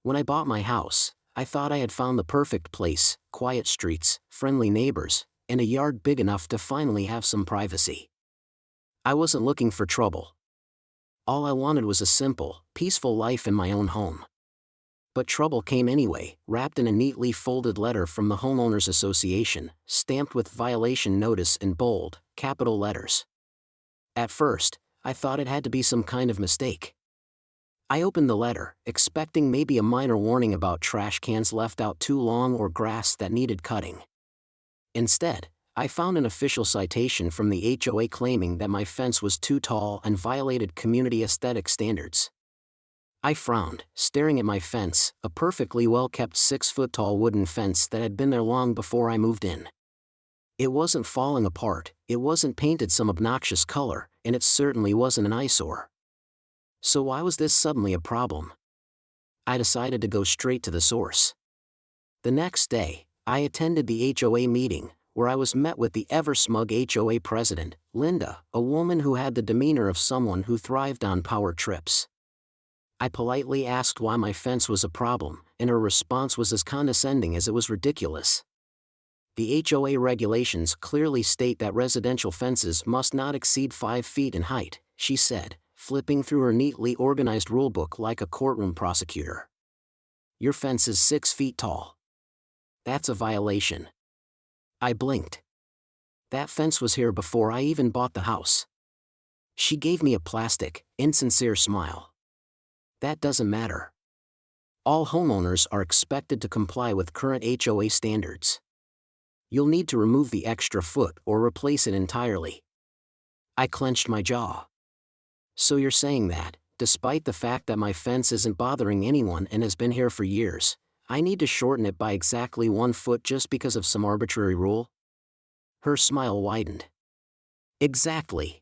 When I bought my house, I thought I had found the perfect place: quiet streets, friendly neighbors, and a yard big enough to finally have some privacy. I wasn't looking for trouble. All I wanted was a simple, peaceful life in my own home. But trouble came anyway, wrapped in a neatly folded letter from the Homeowners Association, stamped with violation notice in bold, capital letters. At first, I thought it had to be some kind of mistake. I opened the letter, expecting maybe a minor warning about trash cans left out too long or grass that needed cutting. Instead, I found an official citation from the HOA claiming that my fence was too tall and violated community aesthetic standards. I frowned, staring at my fence, a perfectly well-kept 6-foot-tall wooden fence that had been there long before I moved in. It wasn't falling apart, it wasn't painted some obnoxious color, and it certainly wasn't an eyesore. So why was this suddenly a problem? I decided to go straight to the source. The next day, I attended the HOA meeting, where I was met with the ever-smug HOA president, Linda, a woman who had the demeanor of someone who thrived on power trips. I politely asked why my fence was a problem, and her response was as condescending as it was ridiculous. The HOA regulations clearly state that residential fences must not exceed 5 feet in height, she said, flipping through her neatly organized rulebook like a courtroom prosecutor. Your fence is 6 feet tall. That's a violation. I blinked. That fence was here before I even bought the house. She gave me a plastic, insincere smile. That doesn't matter. All homeowners are expected to comply with current HOA standards. You'll need to remove the extra foot or replace it entirely. I clenched my jaw. So you're saying that, despite the fact that my fence isn't bothering anyone and has been here for years, I need to shorten it by exactly 1 foot just because of some arbitrary rule? Her smile widened. Exactly.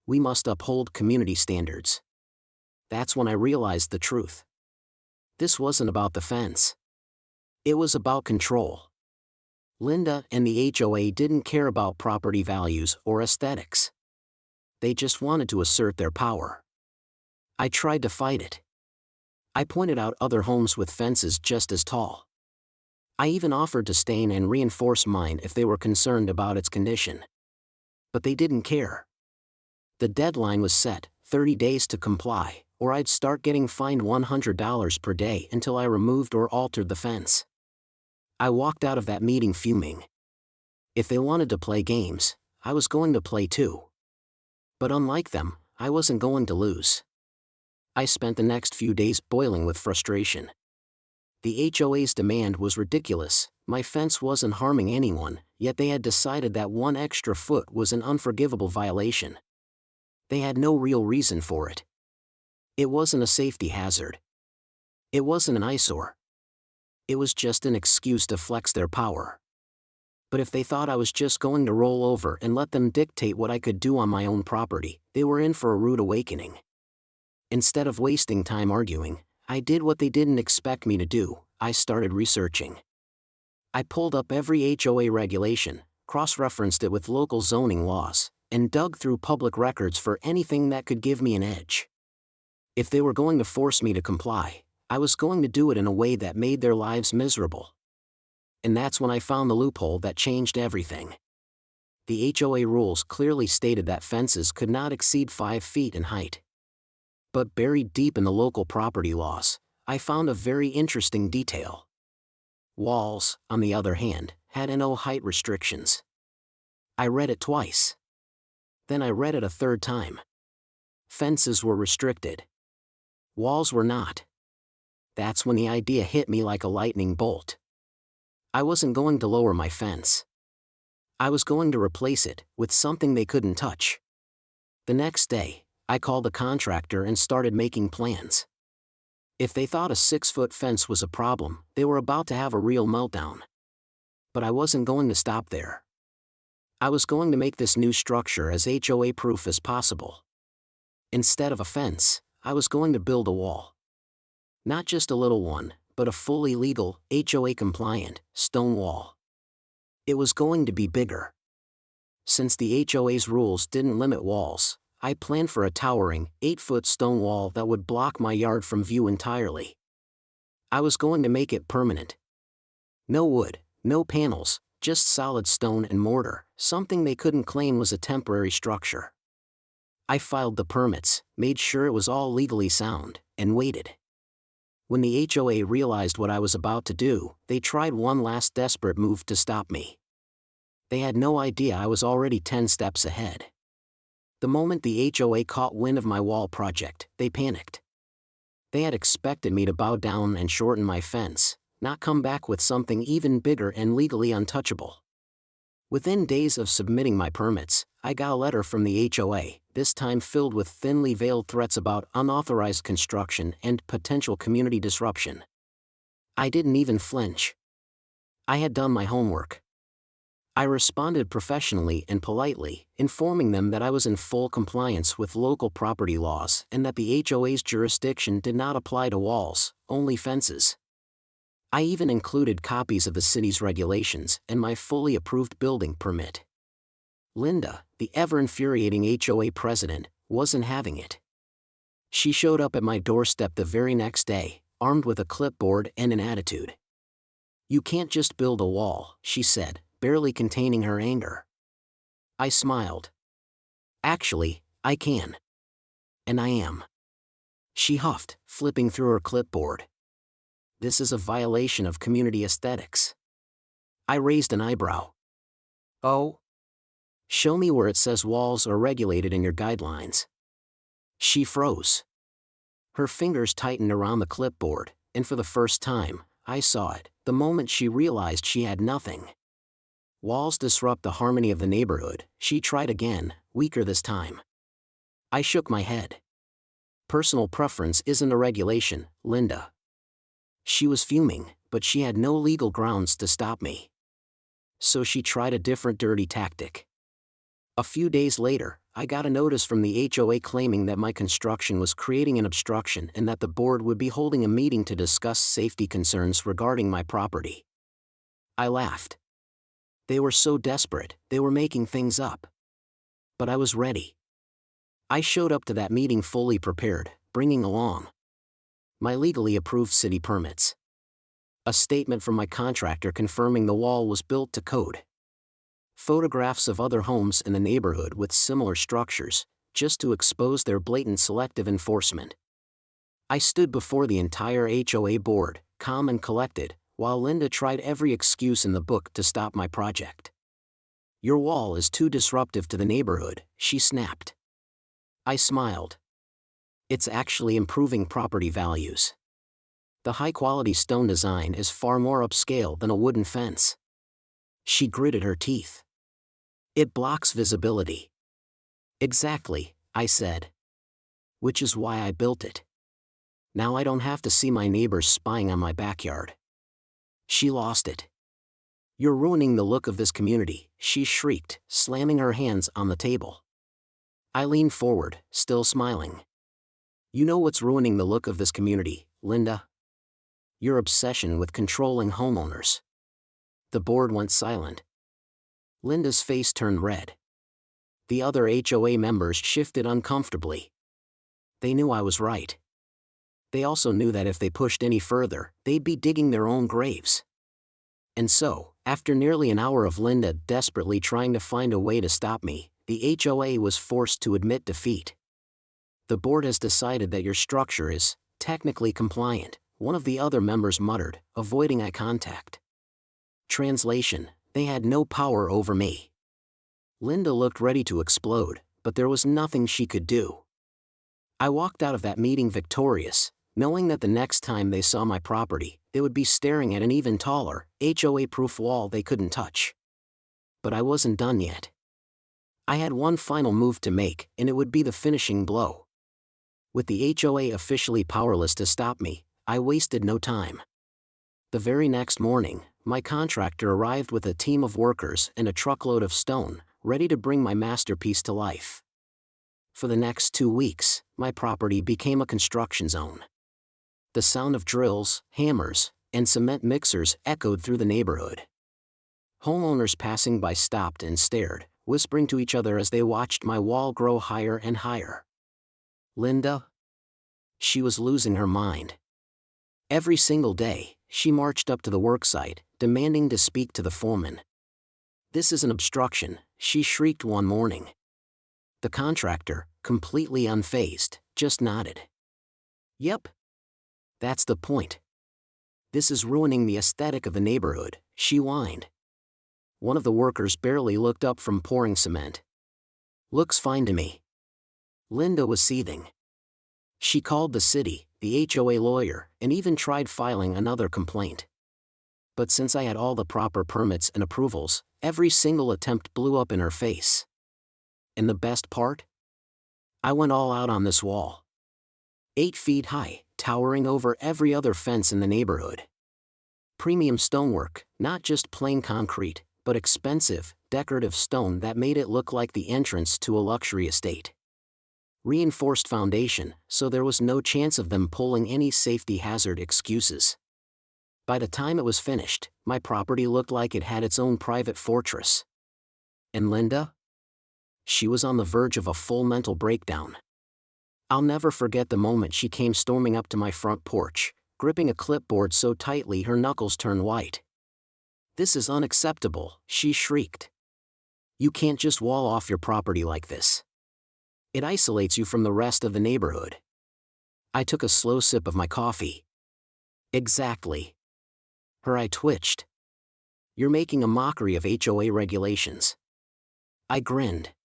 We must uphold community standards. That's when I realized the truth. This wasn't about the fence. It was about control. Linda and the HOA didn't care about property values or aesthetics. They just wanted to assert their power. I tried to fight it. I pointed out other homes with fences just as tall. I even offered to stain and reinforce mine if they were concerned about its condition. But they didn't care. The deadline was set, 30 days to comply, or I'd start getting fined $100 per day until I removed or altered the fence. I walked out of that meeting fuming. If they wanted to play games, I was going to play too. But unlike them, I wasn't going to lose. I spent the next few days boiling with frustration. The HOA's demand was ridiculous. My fence wasn't harming anyone, yet they had decided that 1 extra foot was an unforgivable violation. They had no real reason for it. It wasn't a safety hazard. It wasn't an eyesore. It was just an excuse to flex their power. But if they thought I was just going to roll over and let them dictate what I could do on my own property, they were in for a rude awakening. Instead of wasting time arguing, I did what they didn't expect me to do. I started researching. I pulled up every HOA regulation, cross-referenced it with local zoning laws, and dug through public records for anything that could give me an edge. If they were going to force me to comply, I was going to do it in a way that made their lives miserable. And that's when I found the loophole that changed everything. The HOA rules clearly stated that fences could not exceed 5 feet in height. But buried deep in the local property laws, I found a very interesting detail. Walls, on the other hand, had no height restrictions. I read it twice. Then I read it a third time. Fences were restricted. Walls were not. That's when the idea hit me like a lightning bolt. I wasn't going to lower my fence. I was going to replace it with something they couldn't touch. The next day, I called a contractor and started making plans. If they thought a 6-foot fence was a problem, they were about to have a real meltdown. But I wasn't going to stop there. I was going to make this new structure as HOA-proof as possible. Instead of a fence, I was going to build a wall. Not just a little one, but a fully legal, HOA-compliant, stone wall. It was going to be bigger. Since the HOA's rules didn't limit walls, I planned for a towering, 8-foot stone wall that would block my yard from view entirely. I was going to make it permanent. No wood, no panels, just solid stone and mortar, something they couldn't claim was a temporary structure. I filed the permits, made sure it was all legally sound, and waited. When the HOA realized what I was about to do, they tried one last desperate move to stop me. They had no idea I was already 10 steps ahead. The moment the HOA caught wind of my wall project, they panicked. They had expected me to bow down and shorten my fence, not come back with something even bigger and legally untouchable. Within days of submitting my permits, I got a letter from the HOA, this time filled with thinly veiled threats about unauthorized construction and potential community disruption. I didn't even flinch. I had done my homework. I responded professionally and politely, informing them that I was in full compliance with local property laws and that the HOA's jurisdiction did not apply to walls, only fences. I even included copies of the city's regulations and my fully approved building permit. Linda, the ever-infuriating HOA president, wasn't having it. She showed up at my doorstep the very next day, armed with a clipboard and an attitude. "You can't just build a wall," she said, barely containing her anger. I smiled. "Actually, I can. And I am." She huffed, flipping through her clipboard. "This is a violation of community aesthetics." I raised an eyebrow. "Oh? Show me where it says walls are regulated in your guidelines." She froze. Her fingers tightened around the clipboard, and for the first time, I saw it, the moment she realized she had nothing. "Walls disrupt the harmony of the neighborhood," she tried again, weaker this time. I shook my head. "Personal preference isn't a regulation, Linda." She was fuming, but she had no legal grounds to stop me. So she tried a different dirty tactic. A few days later, I got a notice from the HOA claiming that my construction was creating an obstruction and that the board would be holding a meeting to discuss safety concerns regarding my property. I laughed. They were so desperate, they were making things up. But I was ready. I showed up to that meeting fully prepared, bringing along my legally approved city permits, a statement from my contractor confirming the wall was built to code, photographs of other homes in the neighborhood with similar structures, just to expose their blatant selective enforcement. I stood before the entire HOA board, calm and collected, while Linda tried every excuse in the book to stop my project. "Your wall is too disruptive to the neighborhood," she snapped. I smiled. "It's actually improving property values. The high-quality stone design is far more upscale than a wooden fence." She gritted her teeth. "It blocks visibility." "Exactly," I said. "Which is why I built it. Now I don't have to see my neighbors spying on my backyard." She lost it. "You're ruining the look of this community," she shrieked, slamming her hands on the table. I leaned forward, still smiling. "You know what's ruining the look of this community, Linda? Your obsession with controlling homeowners." The board went silent. Linda's face turned red. The other HOA members shifted uncomfortably. They knew I was right. They also knew that if they pushed any further, they'd be digging their own graves. And so, after nearly an hour of Linda desperately trying to find a way to stop me, the HOA was forced to admit defeat. "The board has decided that your structure is technically compliant," one of the other members muttered, avoiding eye contact. Translation: they had no power over me. Linda looked ready to explode, but there was nothing she could do. I walked out of that meeting victorious, knowing that the next time they saw my property, they would be staring at an even taller, HOA-proof wall they couldn't touch. But I wasn't done yet. I had one final move to make, and it would be the finishing blow. With the HOA officially powerless to stop me, I wasted no time. The very next morning, my contractor arrived with a team of workers and a truckload of stone, ready to bring my masterpiece to life. For the next 2 weeks, my property became a construction zone. The sound of drills, hammers, and cement mixers echoed through the neighborhood. Homeowners passing by stopped and stared, whispering to each other as they watched my wall grow higher and higher. Linda? She was losing her mind. Every single day, she marched up to the worksite, demanding to speak to the foreman. "This is an obstruction," she shrieked one morning. The contractor, completely unfazed, just nodded. "Yep. That's the point. This is ruining the aesthetic of the neighborhood," she whined. One of the workers barely looked up from pouring cement. "Looks fine to me." Linda was seething. She called the city, the HOA lawyer, and even tried filing another complaint. But since I had all the proper permits and approvals, every single attempt blew up in her face. And the best part? I went all out on this wall. 8 feet high, towering over every other fence in the neighborhood. Premium stonework, not just plain concrete, but expensive, decorative stone that made it look like the entrance to a luxury estate. Reinforced foundation, so there was no chance of them pulling any safety hazard excuses. By the time it was finished, my property looked like it had its own private fortress. And Linda? She was on the verge of a full mental breakdown. I'll never forget the moment she came storming up to my front porch, gripping a clipboard so tightly her knuckles turned white. "This is unacceptable," she shrieked. "You can't just wall off your property like this. It isolates you from the rest of the neighborhood." I took a slow sip of my coffee. "Exactly." Her eye twitched. "You're making a mockery of HOA regulations." I grinned.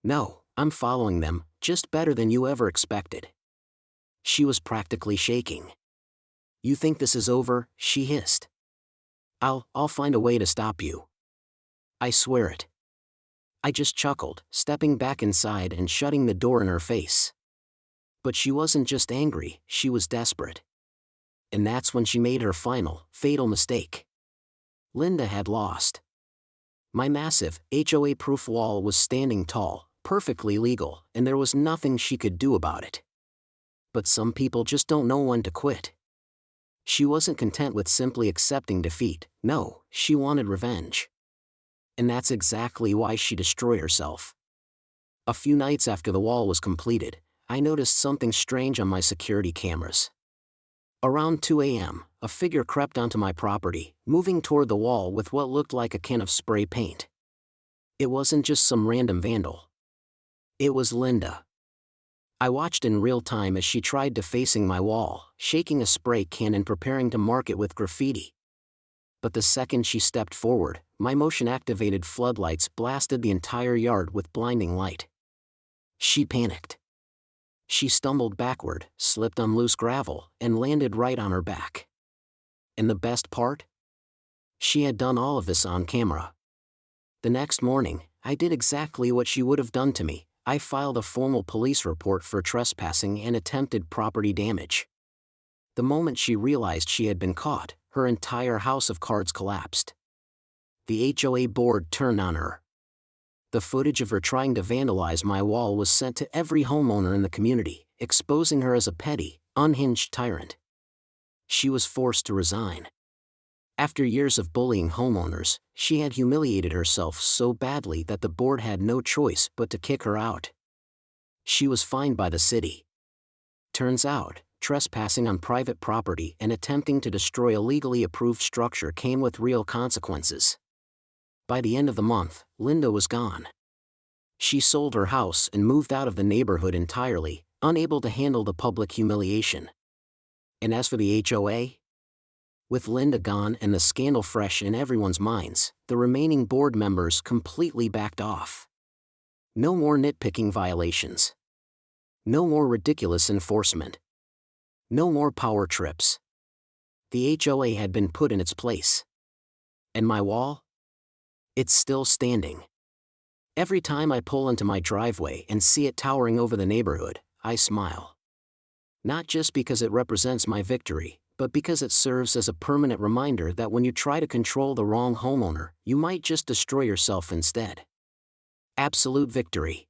"No, I'm following them, just better than you ever expected." She was practically shaking. "You think this is over?" she hissed. I'll find a way to stop you. I swear it." I just chuckled, stepping back inside and shutting the door in her face. But she wasn't just angry, she was desperate. And that's when she made her final, fatal mistake. Linda had lost. My massive, HOA-proof wall was standing tall, perfectly legal, and there was nothing she could do about it. But some people just don't know when to quit. She wasn't content with simply accepting defeat. No, she wanted revenge. And that's exactly why she destroyed herself. A few nights after the wall was completed, I noticed something strange on my security cameras. Around 2 a.m., a figure crept onto my property, moving toward the wall with what looked like a can of spray paint. It wasn't just some random vandal. It was Linda. I watched in real time as she tried defacing my wall, shaking a spray can and preparing to mark it with graffiti. But the second she stepped forward, my motion-activated floodlights blasted the entire yard with blinding light. She panicked. She stumbled backward, slipped on loose gravel, and landed right on her back. And the best part? She had done all of this on camera. The next morning, I did exactly what she would have done to me. I filed a formal police report for trespassing and attempted property damage. The moment she realized she had been caught, her entire house of cards collapsed. The HOA board turned on her. The footage of her trying to vandalize my wall was sent to every homeowner in the community, exposing her as a petty, unhinged tyrant. She was forced to resign. After years of bullying homeowners, she had humiliated herself so badly that the board had no choice but to kick her out. She was fined by the city. Turns out, trespassing on private property and attempting to destroy a legally approved structure came with real consequences. By the end of the month, Linda was gone. She sold her house and moved out of the neighborhood entirely, unable to handle the public humiliation. And as for the HOA? With Linda gone and the scandal fresh in everyone's minds, the remaining board members completely backed off. No more nitpicking violations. No more ridiculous enforcement. No more power trips. The HOA had been put in its place. And my wall? It's still standing. Every time I pull into my driveway and see it towering over the neighborhood, I smile. Not just because it represents my victory, but because it serves as a permanent reminder that when you try to control the wrong homeowner, you might just destroy yourself instead. Absolute victory.